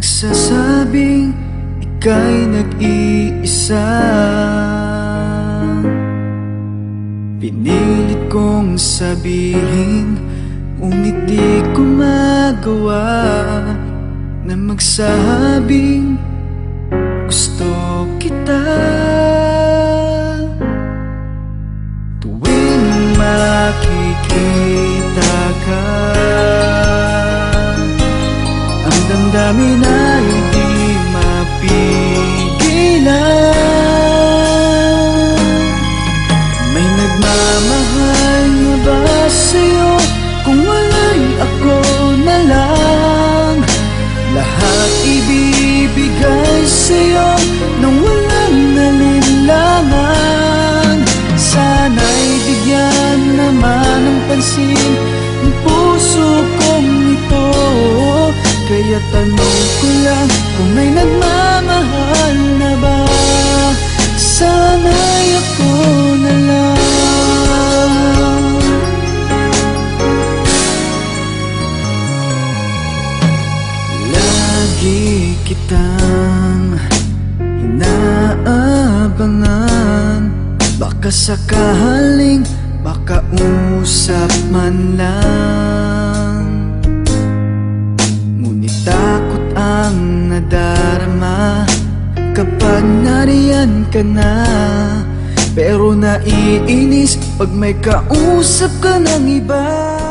nagsasabing ika'y nag-iisa. Pinilit kong sabihin, ngunit di ko magawa na magsabing gusto kita. Tuwing makikita ka, ang damdamin ay di mapigilan. May nagmamahal na ba sa'yo? Kung wala'y ako na lang, lahat ibibigay sa'yo nang walang nalinlangan. Sana'y bigyan naman ng pansin ang puso kong ito. Kaya tanong ko lang kung may nagmamahal na ba. Sana'y ako na lang. Lagi kitang inaabangan, baka sakaling makausap man lang. Ngunit takot ang nadarama kapag nariyan ka na. Pero naiinis pag may kausap ka ng iba.